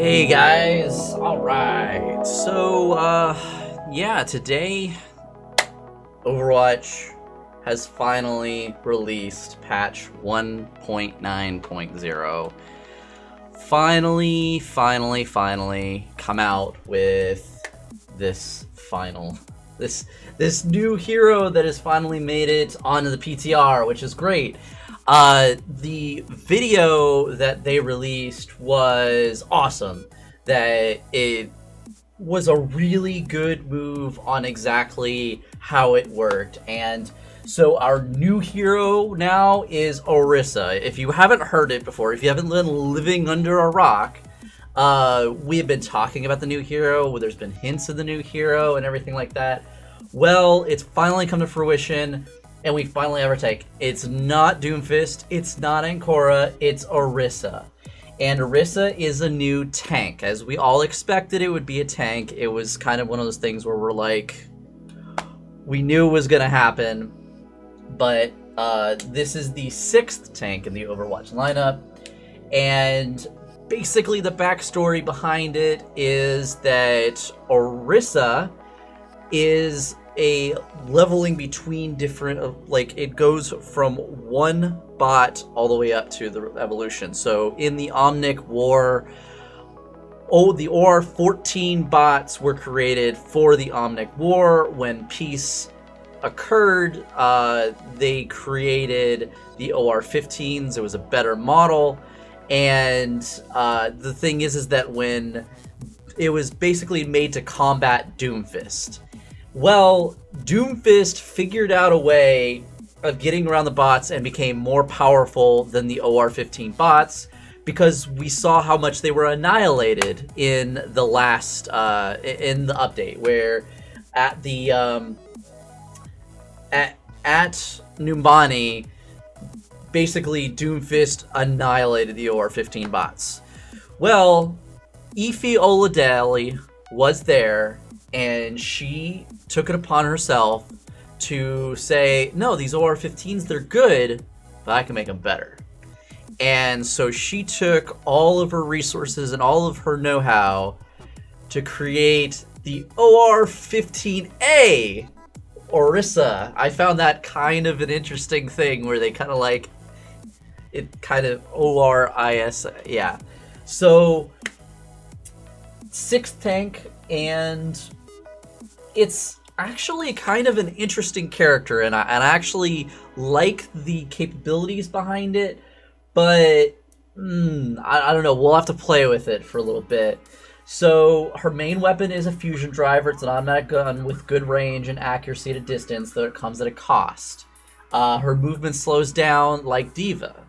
Hey guys, alright. Yeah, today Overwatch has finally released patch 1.9.0. Finally come out with this final this new hero that has finally made it onto the PTR, which is great. The video that they released was awesome. That it was a really good move on exactly how it worked. And so our new hero now is Orisa. If you haven't heard it before, if you haven't been living under a rock, we have been talking about the new hero. There's been hints of the new hero and everything like that. Well, it's finally come to fruition, and we finally have our take. It's not Doomfist, it's not Ancora, it's Orisa. And Orisa is a new tank. As we all expected it would be a tank, it was kind of one of those things where we're like, we knew it was going to happen, but this is the 6th tank in the Overwatch lineup, and basically the backstory behind it is that Orisa is a leveling between different, like, it goes from one bot all the way up to the evolution. So in the Omnic War, the OR 14 bots were created for the Omnic War. When peace occurred, they created the OR 15s. It was a better model. And the thing is that when it was basically made to combat Doomfist. Well, Doomfist figured out a way of getting around the bots and became more powerful than the OR-15 bots because we saw how much they were annihilated in the last in the update, where at the at Numbani, basically Doomfist annihilated the OR-15 bots. Well, Ify Oladeli was there, and she took it upon herself to say, no, these OR-15s, they're good, but I can make them better. And so she took all of her resources and all of her know-how to create the OR-15A Orisa. I found that kind of an interesting thing where they kind of like, it kind of ORIS, yeah. So, 6th tank, and it's actually kind of an interesting character, and I actually like the capabilities behind it, but I don't know, we'll have to play with it for a little bit. So her main weapon is a fusion driver. It's an automatic gun with good range and accuracy at a distance, though it comes at a cost. Her movement slows down like D.Va.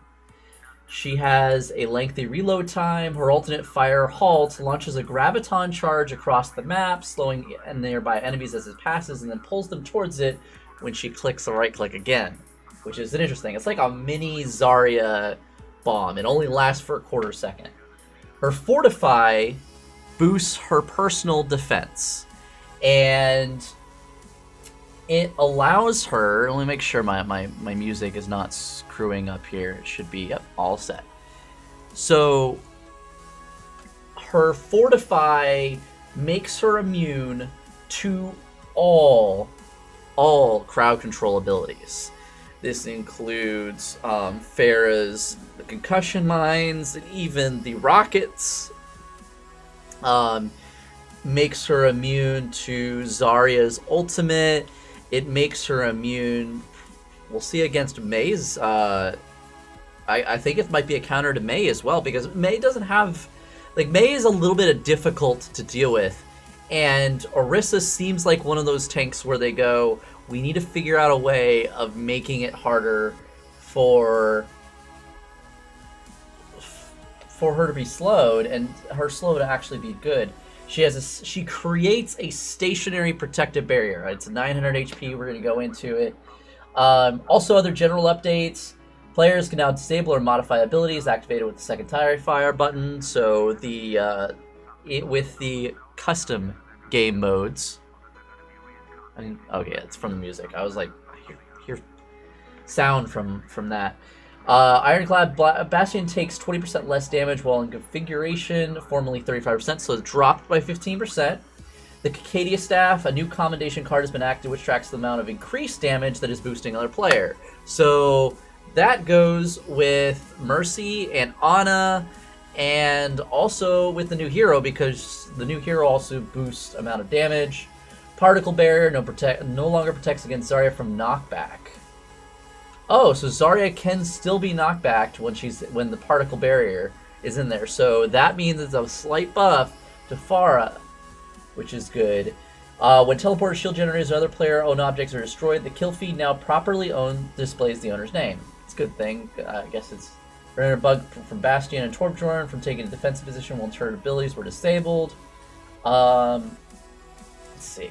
She has a lengthy reload time. Her alternate fire halt launches a graviton charge across the map, slowing nearby enemies as it passes, and then pulls them towards it when she clicks the right click again, which is interesting. It's like a mini Zarya bomb. It only lasts for a quarter second. Her Fortify boosts her personal defense, and it allows her, let me make sure my music is not screwing up here. It should be, yep, all set. So her Fortify makes her immune to all crowd control abilities. This includes Pharah's the concussion mines, and even the rockets. Makes her immune to Zarya's ultimate. It makes her immune, we'll see, against Mei's. I think it might be a counter to Mei as well, because Mei doesn't have, like, Mei is a little bit difficult to deal with, and Orisa seems like one of those tanks where they go, we need to figure out a way of making it harder for her to be slowed, and her slow to actually be good. She creates a stationary protective barrier. It's a 900 HP. We're going to go into it. Also, other general updates. Players can now disable or modify abilities activated with the second tire fire button. So with the custom game modes. Okay, it's from the music. I was like, hear sound from that. Ironclad Bastion takes 20% less damage while in configuration, formerly 35%, so it dropped by 15%. The Cacadia Staff, a new commendation card has been active which tracks the amount of increased damage that is boosting another player. So that goes with Mercy and Ana, and also with the new hero, because the new hero also boosts amount of damage. Particle Barrier no longer protects against Zarya from knockback. Oh, so Zarya can still be knocked back when the Particle Barrier is in there. So that means it's a slight buff to Pharah, which is good. When teleporter, shield generators, or other player-owned objects are destroyed, the kill feed now properly owned displays the owner's name. It's a good thing. I guess it's prevented a bug from Bastion and Torbjorn from taking a defensive position while turret abilities were disabled. Let's see.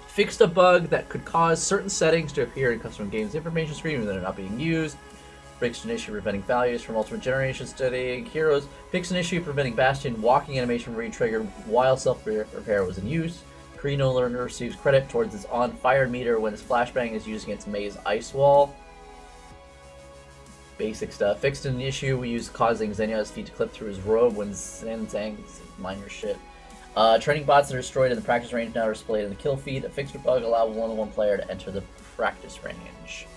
Fixed a bug that could cause certain settings to appear in custom games information screen when they're not being used. Fixed an issue preventing values from Ultimate Generation studying heroes. Fixed an issue preventing Bastion walking animation from being triggered while self-repair was in use. Kree no longer receives credit towards its on-fire meter when its flashbang is used against May's Ice Wall. Basic stuff. Fixed an issue we used causing Zenya's feet to clip through his robe when Zang's minor shit. Training bots that are destroyed in the practice range now are displayed in the kill feed. A fixed bug allows one player to enter the practice range.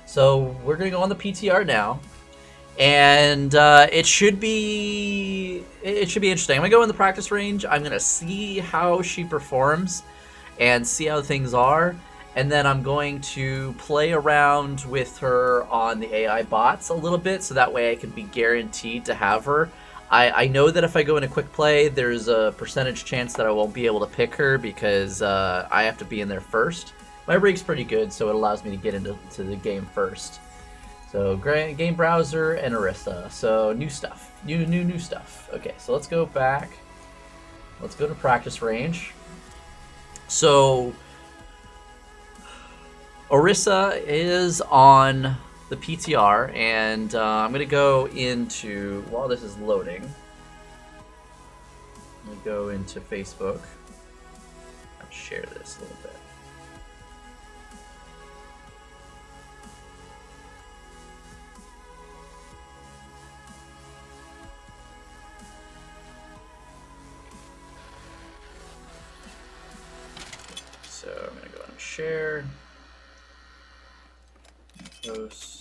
So we're going to go on the PTR now, and it should be interesting. I'm going to go in the practice range. I'm going to see how she performs and see how things are, and then I'm going to play around with her on the AI bots a little bit, so that way I can be guaranteed to have her. I know that if I go in a quick play, there's a percentage chance that I won't be able to pick her because I have to be in there first. My rig's pretty good, so it allows me to get into the game first. So game browser and Orisa. So new stuff, new stuff. Okay, so let's go back. Let's go to practice range. So Orisa is on the PTR, and I'm going to go into, while this is loading, I'm going to go into Facebook and share this a little bit. So I'm going to go ahead and share, post.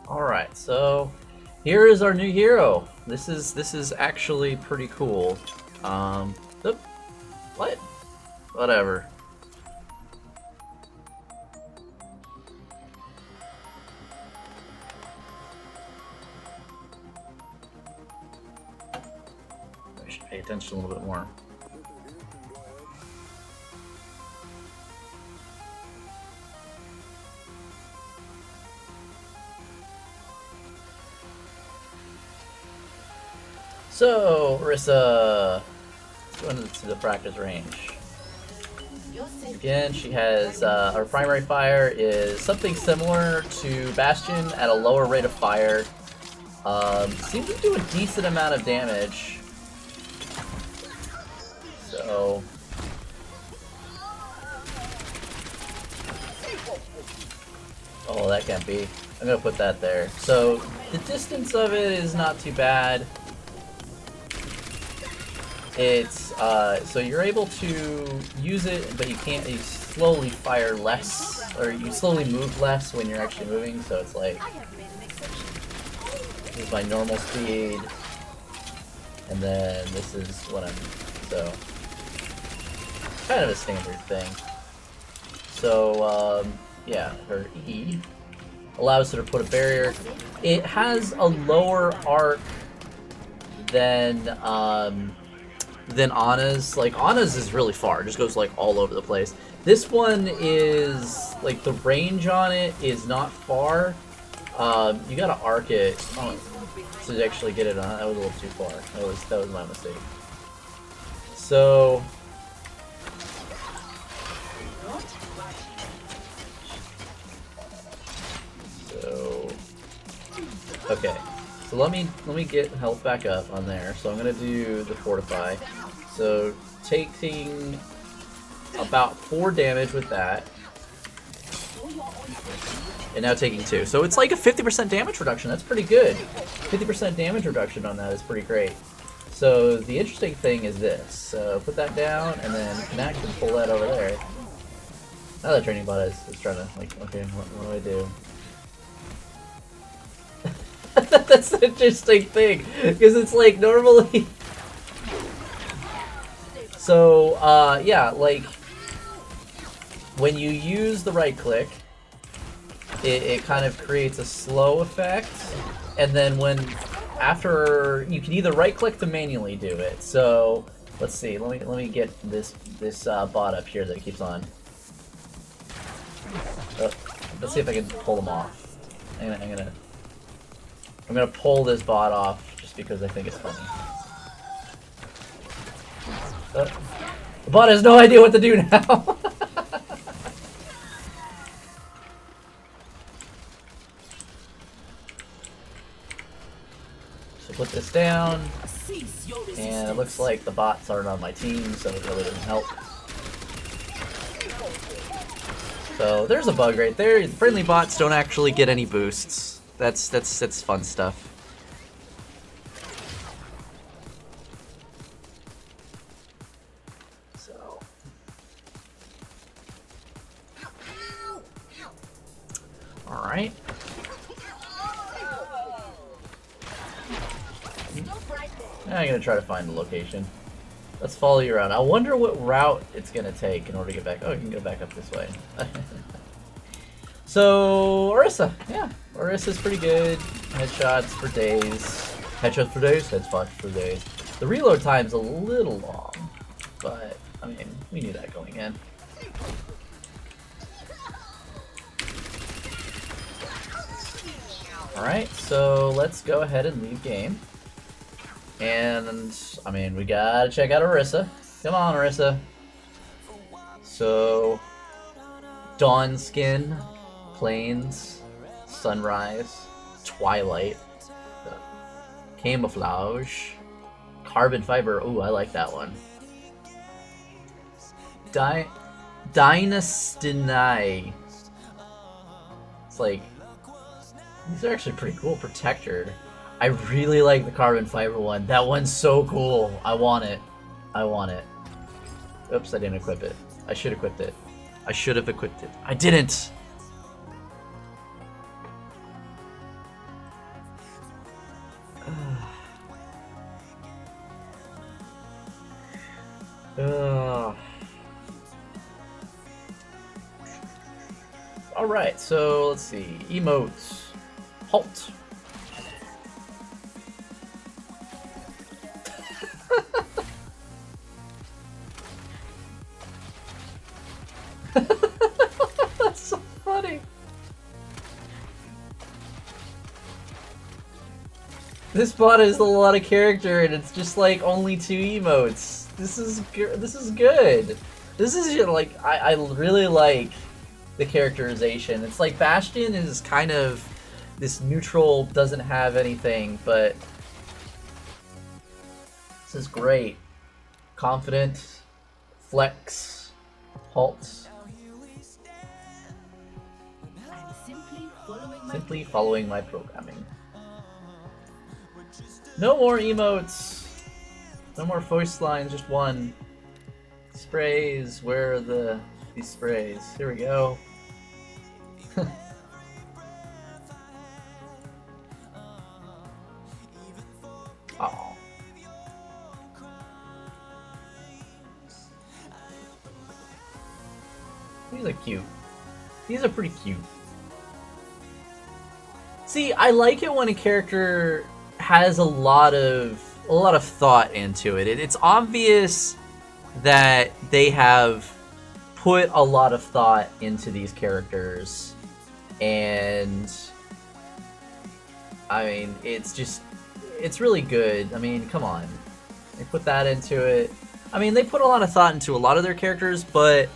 Alright, so here is our new hero. This is actually pretty cool. What? Whatever. I should pay attention a little bit more. So, Orisa, let's go into the practice range. Again, she has, her primary fire is something similar to Bastion at a lower rate of fire. Seems to do a decent amount of damage. So... oh, that can't be. I'm gonna put that there. So, the distance of it is not too bad. It's, so you're able to use it, but you slowly fire less, or you slowly move less when you're actually moving, so it's like, this is my normal speed, and then this is what I'm, so, kind of a standard thing. So, yeah, her E allows her to put a barrier. It has a lower arc than Ana's. Like, Ana's is really far. It just goes, like, all over the place. This one is, like, the range on it is not far. You gotta arc it. Oh, to actually get it on. That was a little too far. That was my mistake. So okay. So let me get health back up on there. So I'm gonna do the fortify. So taking about 4 damage with that. And now taking 2. So it's like a 50% damage reduction. That's pretty good. 50% damage reduction on that is pretty great. So the interesting thing is this. So put that down and then connect and pull that over there. Now the training bot is trying to, like, okay, what do I do? That's the interesting thing. Because it's like normally... So, yeah, like, when you use the right click, it kind of creates a slow effect, and then after you can either right click to manually do it. So let's see, let me get this bot up here that it keeps on. Let's see if I can pull them off. I'm gonna pull this bot off just because I think it's funny. The bot has no idea what to do now. Put this down, and it looks like the bots aren't on my team, so it really doesn't help. So there's a bug right there. Friendly bots don't actually get any boosts. That's fun stuff. So all right. I'm gonna try to find the location. Let's follow you around. I wonder what route it's gonna take in order to get back. Oh, you can go back up this way. So, Orisa. Yeah, Orisa's pretty good. Headshots for days. Headshots for days, headshots for days. The reload time's a little long, but, I mean, we knew that going in. Alright, so let's go ahead and leave game. And, I mean, we gotta check out Orisa. Come on, Orisa. So, Dawn Skin, Plains, Sunrise, Twilight, Camouflage, Carbon Fiber. Ooh, I like that one. Dynasty. It's like, these are actually pretty cool. Protector. I really like the Carbon Fiber one. That one's so cool. I want it. I want it. Oops, I didn't equip it. I should have equipped it. I should have equipped it. I didn't! Alright, so let's see. Emotes. Halt. That's so funny. This bot is a lot of character, and it's just like only 2 emotes. This is good. This is like I really like the characterization. It's like Bastion is kind of this neutral, doesn't have anything, but this is great. Confident, flex, halt. Simply following my programming. No more emotes. No more voice lines, just one. Sprays, where are these sprays? Here we go. Oh. These are cute. These are pretty cute. See, I like it when a character has a lot of thought into it. It's obvious that they have put a lot of thought into these characters, and I mean, it's just it's really good. I mean, come on. They put that into it. I mean, they put a lot of thought into a lot of their characters, but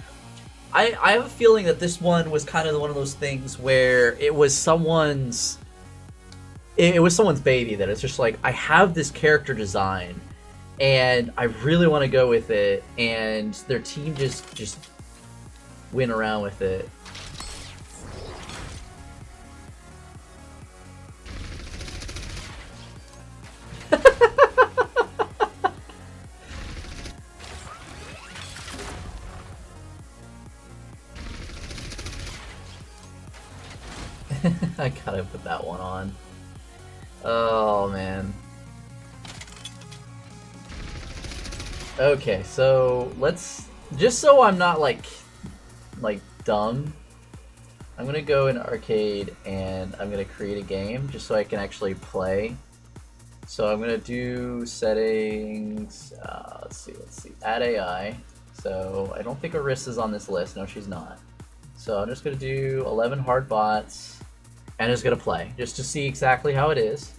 I have a feeling that this one was kind of one of those things where it was someone's baby, that it's just like, I have this character design and I really want to go with it, and their team just went around with it. I gotta put that one on. Oh man. Okay, so let's, just so I'm not like dumb, I'm gonna go in arcade and I'm gonna create a game just so I can actually play. So I'm gonna do settings. Let's see. Add AI. So I don't think Orisa's on this list. No, she's not. So I'm just gonna do 11 hard bots and just gonna play just to see exactly how it is.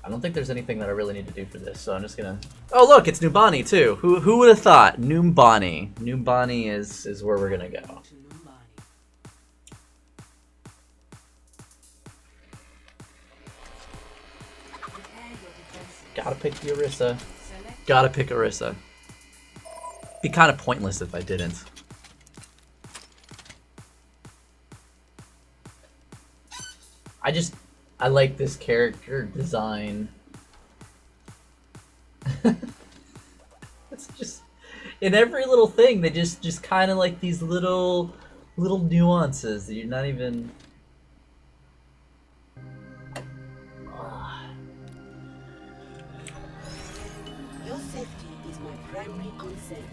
I don't think there's anything that I really need to do for this, so I'm just gonna... Oh look, it's Numbani too! Who would have thought? Numbani. Numbani is where we're gonna go. Gotta pick the Orisa. Gotta pick Orisa. Be kind of pointless if I didn't. I like this character design. It's just, in every little thing, they just kind of like these little nuances that you're not even... Your safety is my primary concern.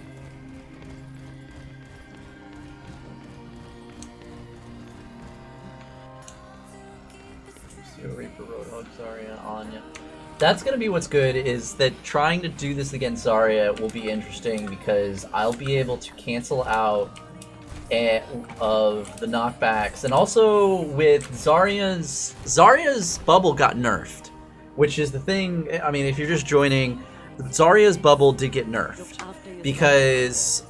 Reaper, Roadhog, Zarya, Anya. That's gonna be what's good, is that trying to do this against Zarya will be interesting because I'll be able to cancel out of the knockbacks, and also with Zarya's bubble got nerfed, which is the thing. I mean, if you're just joining, Zarya's bubble did get nerfed because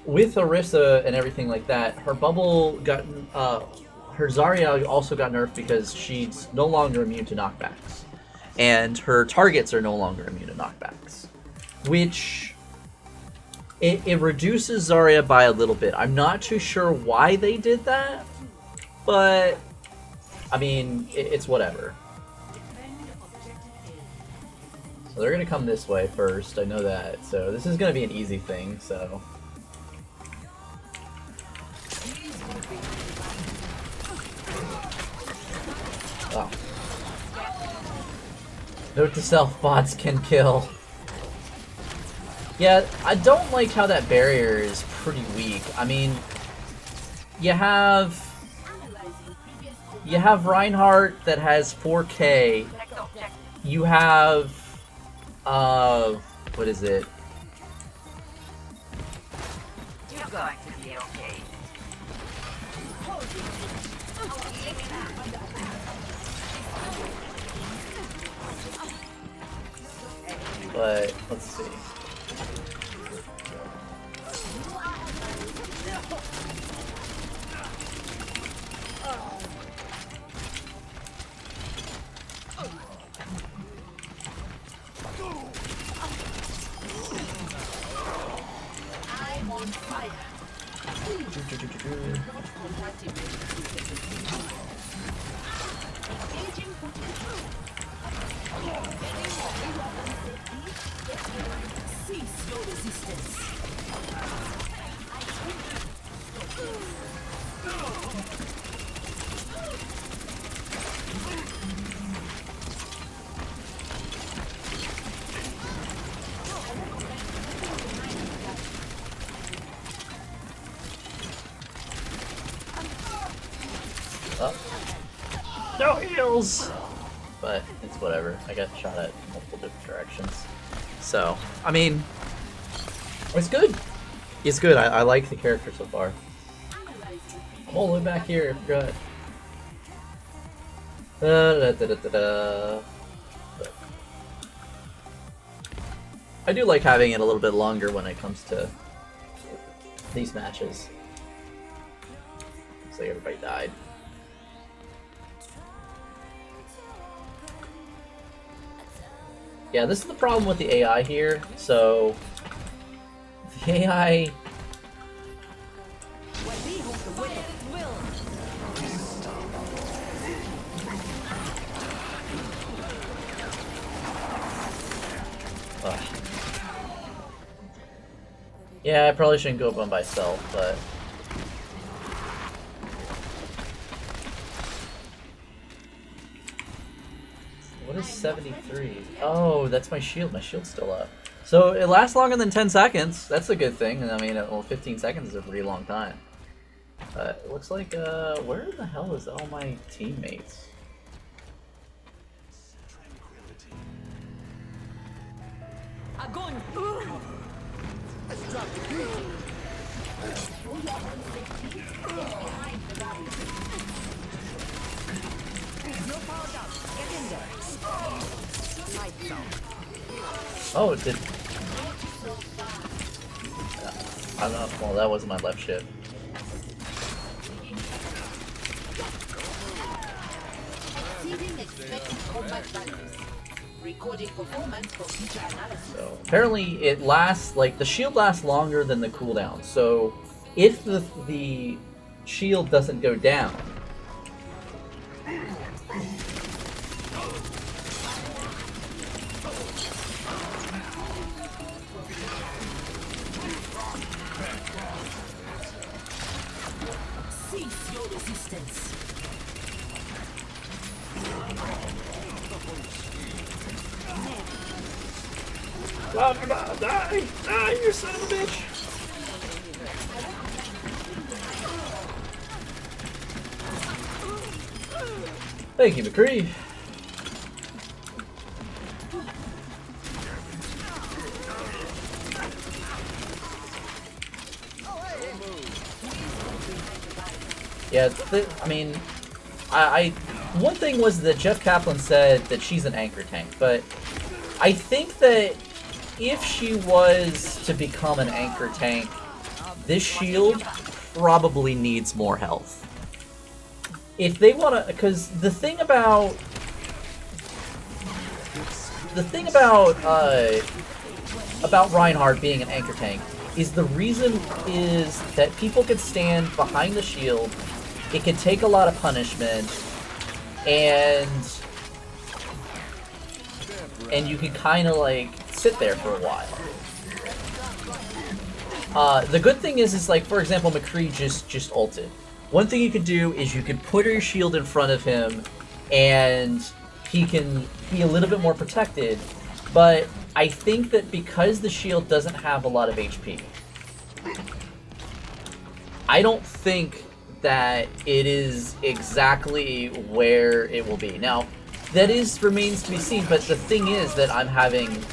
with Orisa and everything like that, her bubble got, her Zarya also got nerfed because she's no longer immune to knockbacks. And her targets are no longer immune to knockbacks. Which, it reduces Zarya by a little bit. I'm not too sure why they did that, but, I mean, it's whatever. So they're gonna come this way first, I know that. So this is gonna be an easy thing, so... Oh. Note to self, bots can kill. Yeah, I don't like how that barrier is pretty weak. I mean, you have Reinhardt that has 4K. You have what is it? You're going to be okay. But let's see. I'm on fire. Cease your resistance. Oh. No heals! But it's whatever. I got shot at multiple different directions. So, I mean, it's good. It's good. I like the character so far. All the way back here, I forgot. Da-da-da-da-da-da. I do like having it a little bit longer when it comes to these matches. Looks like everybody died. Yeah, this is the problem with the AI here. So, the AI... Ugh. Yeah, I probably shouldn't go up on myself, but... What is 73? Oh, that's my shield. My shield's still up. So it lasts longer than 10 seconds. That's a good thing. I mean, well, 15 seconds is a pretty long time. It looks like, where the hell is all my teammates? Oh, it did. I don't know. Well, that wasn't my left shift. So apparently it lasts, like, the shield lasts longer than the cooldown. So if the shield doesn't go down, Cease your resistance. die! Die, you son of a bitch! Thank you, McCree. Yeah, I mean, one thing was that Jeff Kaplan said that she's an anchor tank, but I think that if she was to become an anchor tank, this shield probably needs more health. If they want to, because the thing about Reinhardt being an anchor tank is the reason is that people could stand behind the shield, it can take a lot of punishment, and you can kind of like sit there for a while. The good thing is like, for example, McCree just ulted. One thing you could do is you could put your shield in front of him, and he can be a little bit more protected. But I think that because the shield doesn't have a lot of HP, I don't think that it is exactly where it will be. Now, that remains to be seen, but the thing is that I'm having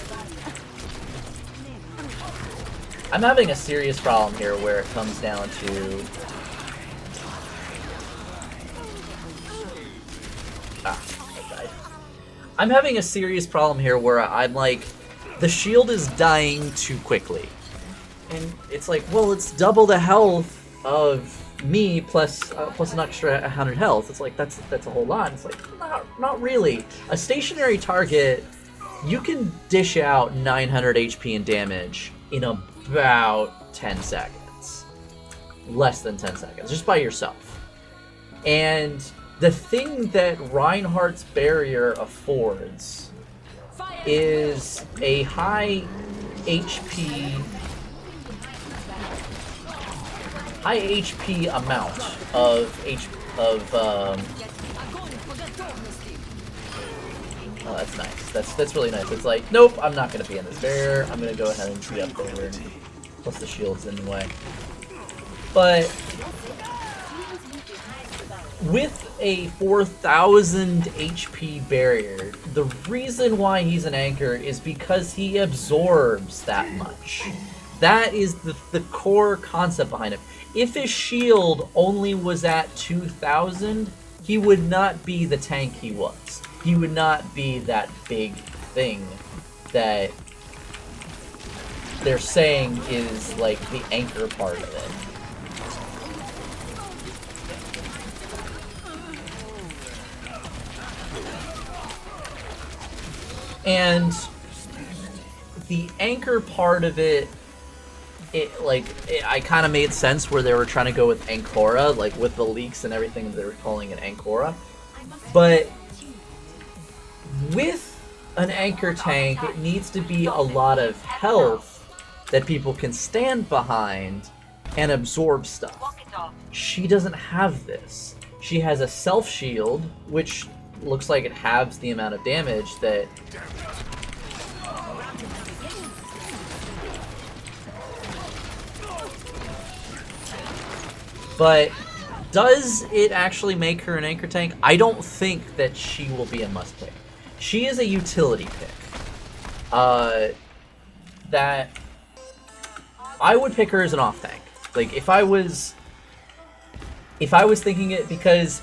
a serious problem here where it comes down to I died. I'm having a serious problem here where I'm like, the shield is dying too quickly. And it's like, well, it's double the health of me plus an extra 100 health. It's like, that's a whole lot. It's like, not really. A stationary target, you can dish out 900 HP and damage in about 10 seconds. Less than 10 seconds, just by yourself. And the thing that Reinhardt's barrier affords is a high HP amount of oh, that's nice. That's really nice. It's like, nope, I'm not gonna be in this barrier. I'm gonna go ahead and be up there. Plus the shield's in the way. But with a 4,000 HP barrier, the reason why he's an anchor is because he absorbs that much. That is the core concept behind it. If his shield only was at 2,000, he would not be the tank he was. He would not be that big thing that they're saying is like the anchor part of it. And the anchor part of it, I kind of made sense where they were trying to go with Ancora, like with the leaks and everything, they were calling it Ancora. But with an anchor tank, it needs to be a lot of health that people can stand behind and absorb stuff. She doesn't have this. She has a self shield, which looks like it halves the amount of damage that... But does it actually make her an anchor tank? I don't think that she will be a must pick. She is a utility pick. That I would pick her as an off tank. Like if I was thinking it, because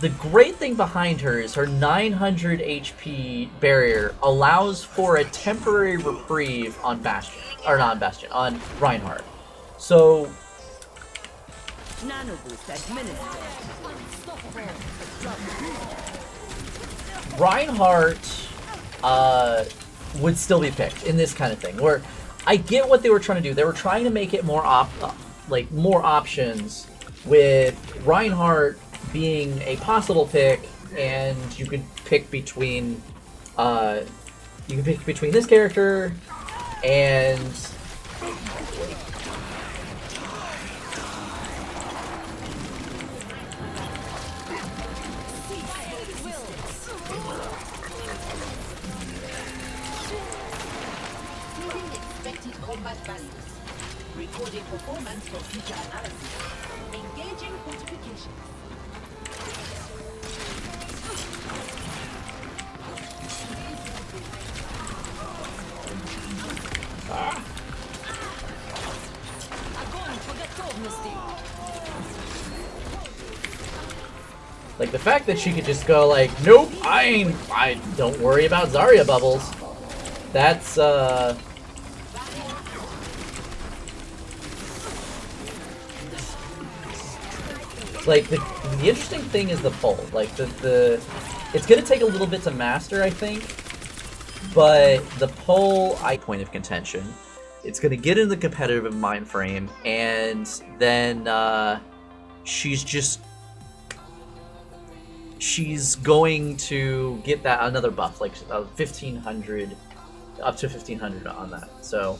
the great thing behind her is her 900 HP barrier allows for a temporary reprieve on Bastion, or not on Bastion, on Reinhardt. So Reinhardt would still be picked in this kind of thing, where I get what they were trying to do. They were trying to make it more more options, with Reinhardt being a possible pick, and you could pick between this character and recording performance for future analysis. Engaging fortifications. like the fact that she could just go like, nope, I don't worry about Zarya bubbles. That's like the interesting thing is the pull. Like the it's gonna take a little bit to master, I think, but the pull, point of contention. It's gonna get in the competitive mind frame, and then she's going to get that another buff, like 1,500, up to 1,500 on that. So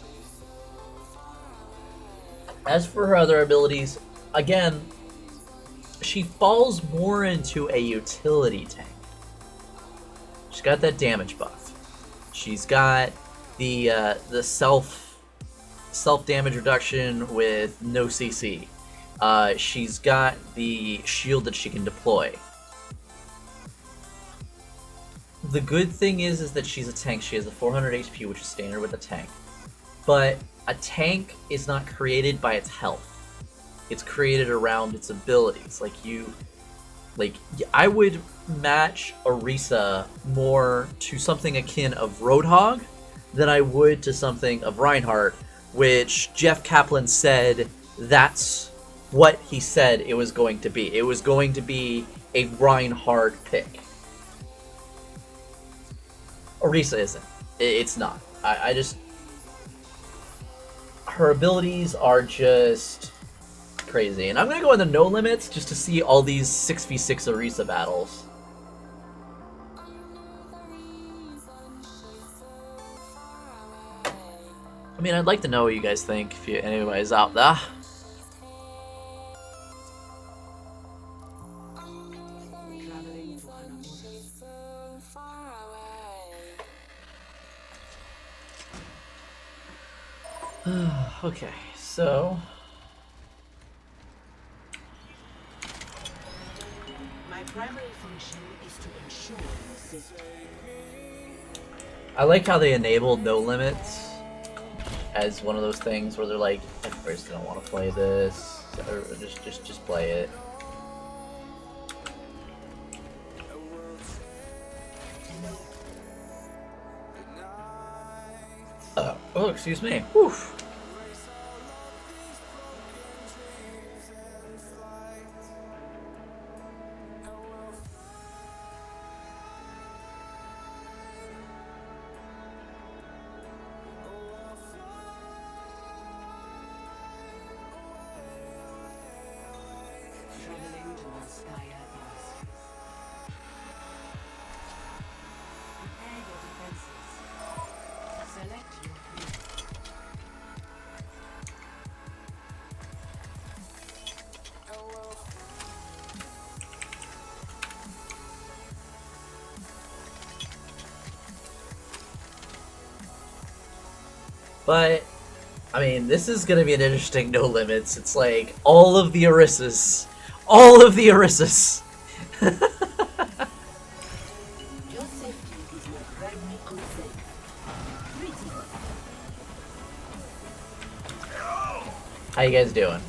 as for her other abilities, again, she falls more into a utility tank. She's got that damage buff. She's got the self damage reduction with no CC. She's got the shield that she can deploy. The good thing is that she's a tank. She has a 400 HP, which is standard with a tank. But a tank is not created by its health. It's created around its abilities. I would match Orisa more to something akin of Roadhog than I would to something of Reinhardt, which Jeff Kaplan said that's what he said it was going to be. It was going to be a Reinhardt pick. Orisa isn't. It's not. I just... Her abilities are just crazy. And I'm going to go into no limits just to see all these 6v6 Orisa battles. I mean, I'd like to know what you guys think, if anybody's out there. Okay, so... My primary function is to ensure your safety. I like how they enabled no limits. as one of those things where they're like, everybody's gonna want to play this, or just play it. Oh, excuse me. Whew. Traveling towards Skya East. Prepare your defenses. Select your hero. But, I mean, this is gonna be an interesting no limits. It's like all of the Orisas. All of the Orisas! Your safety is my primary concern. Greetings. How you guys doing?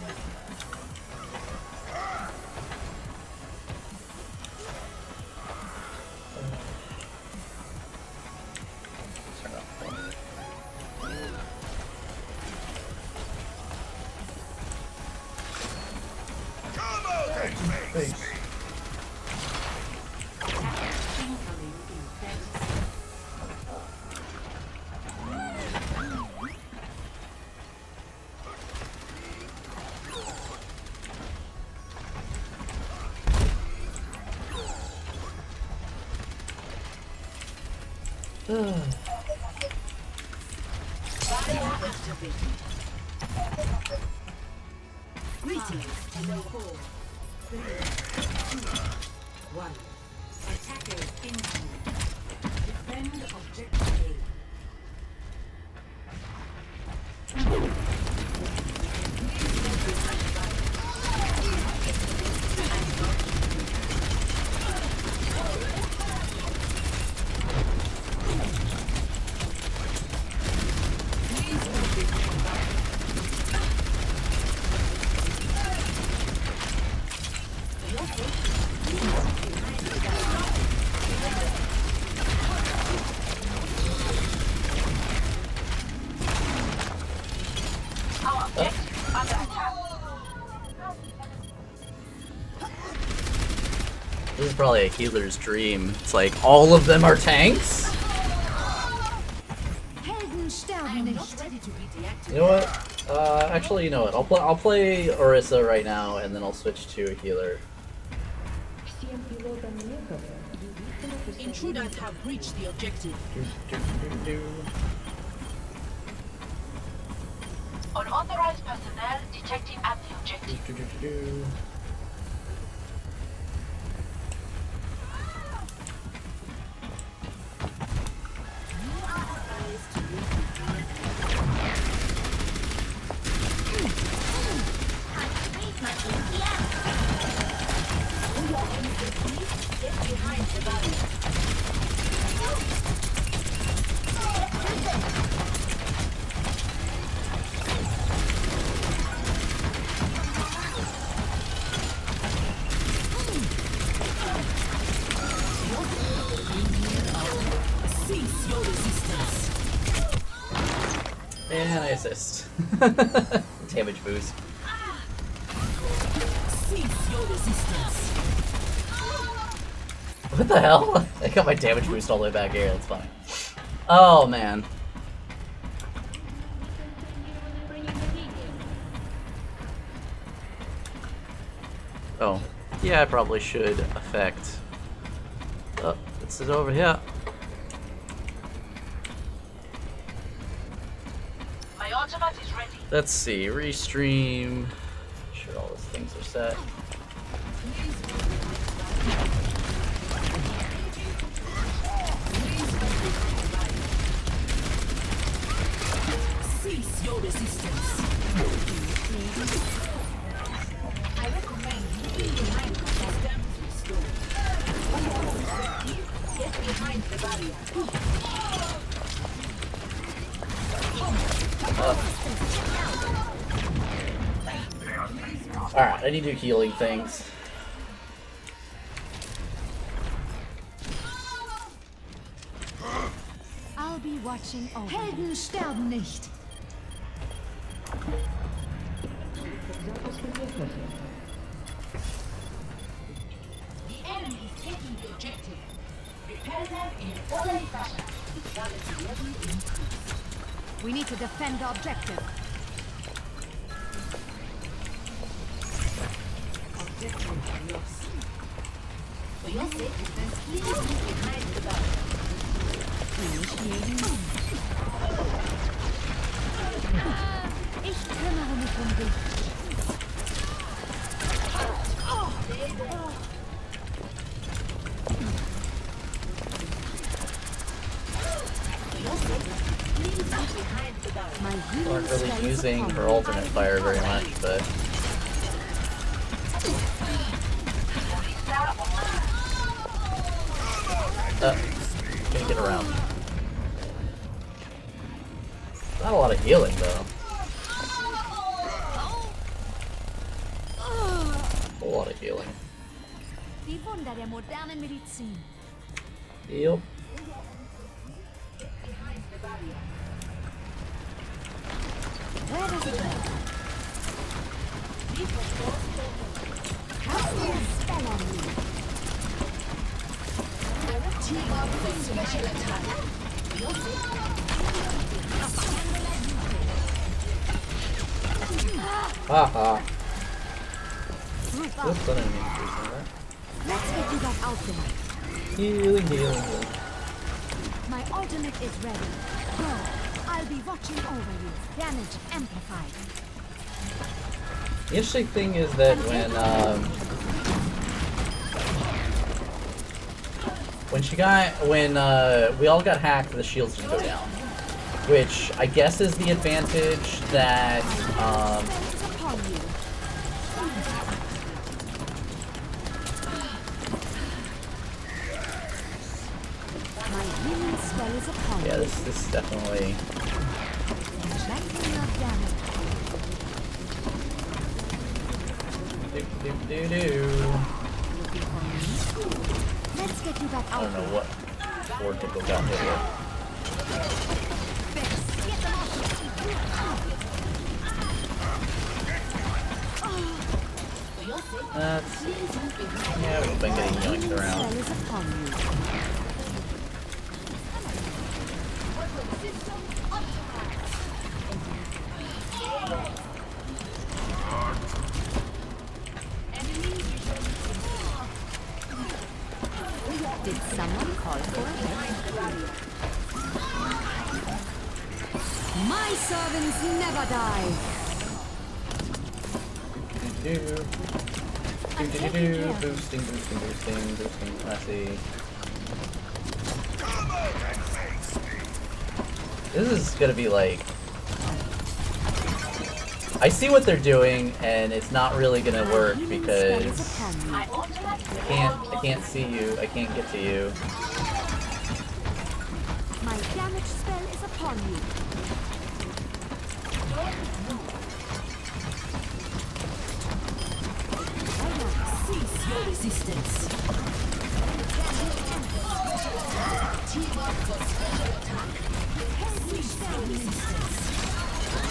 Incoming in 30 seconds. Barrier activated. Greetings. No 4, 3, 2, 1. Attackers incoming. Defend objective A. Our objective under attack. This is probably a healer's dream. It's like, all of them are tanks? Helden sterben nicht. Ready to be deactivated. You know what? Actually, you know what? I'll play Orisa right now, and then I'll switch to a healer. Intruders have breached the objective. Unauthorized personnel detected at the objective. Cease your resistance. And I assist. Damage boost. Cease your resistance. What the hell? I got my damage boost all the way back here, that's fine. Oh man. Oh. Yeah, I probably should affect. Oh, it's it over here. My ultimate is ready. Let's see, restream. Make sure all those things are set. Cease your resistance. I recommend leaving behind systems restored. Get behind the barrier. Alright, I need to do healing things. I'll be watching over. Helden sterben nicht. The enemy is taking the objective. Repel them in orderly fashion. Quality level increase. We need to defend the objective. Objective lost. For your sake, please leave behind the battle. Ich kümmere mich um dich. My healing Aren't really spell is using upon her me. alternate fire very much, but gonna get around. Not a lot of healing though. A whole lot of healing. Die Wunder der modernen Medizin. Yep. Where does it go? Cast a spell on me. Team up for special attack. For your sake. Haha. Group up. Oops, I didn't mean to do that. Let's get you back out there. Healing, healing, healing. My ultimate is ready. Go. I'll be watching over you. Damage amplified. The interesting thing is that when we all got hacked, the shields didn't go down, which I guess is the advantage that Spell is upon you. My healing spell is upon yeah, you. this is definitely Tracking your damage. do. Looking for me? Let's get you back I out don't know there. what four people got hit with. Get them off. For your sake, That's please move behind. yeah, we've been getting yoinked Healing around. spell is upon you. Did someone call for it? My servants never die. Boosting. I see. This is gonna be like. I see what they're doing, and it's not really gonna work Healing spell is because upon you. My ultimate I can't see you. I can't get to you. My damage spell is upon you. Cease your resistance. Team up for special attack. Cease your resistance.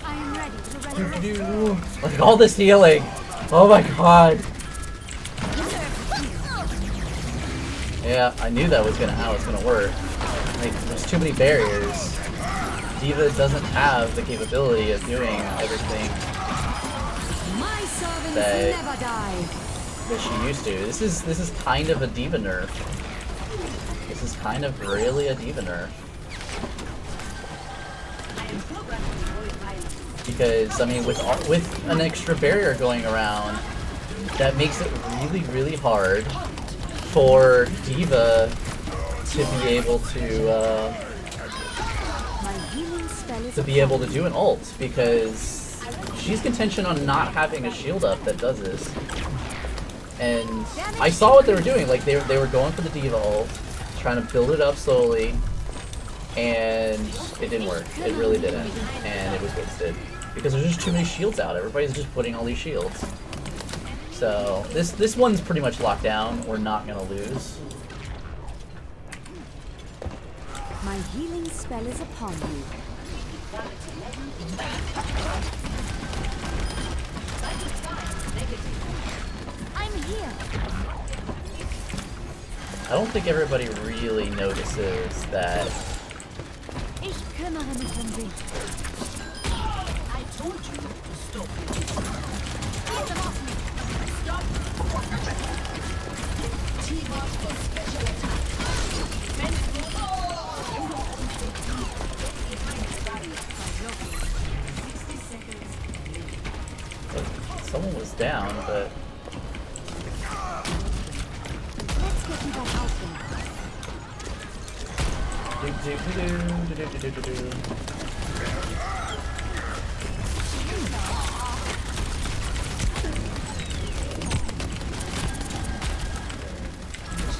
I am ready to resurrect. Look at all this healing. Oh my god. Yeah, I knew that was how it's gonna work. Like, there's too many barriers. Diva doesn't have the capability of doing everything My servants That- never die. that she used to. This is kind of a Diva nerf. This is kind of really a Diva nerf. Because I mean, with an extra barrier going around, that makes it really, really hard for Diva to be able to My healing spell is do an ult, because she's contention on not having a shield up that does this. And I saw what they were doing. Like they were going for the Diva ult, trying to build it up slowly, and it didn't work. It really didn't, and it was wasted because there's just too many shields out. Everybody's just putting all these shields. So this one's pretty much locked down. We're not gonna lose. My healing spell is upon you. I'm here. I don't think everybody really notices that. Ich kümmere mich dich. I told you to stop. Stop. T-Box for special attack. Someone was down, but Let's get you back out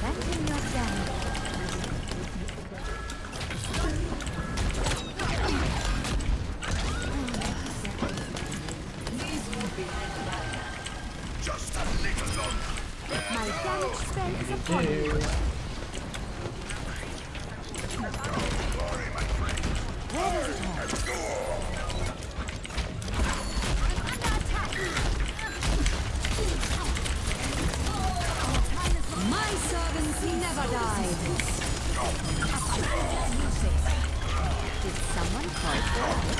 checking your damage. My damage spell is upon you. Where does it hurt? My servants never die. Did someone call for it?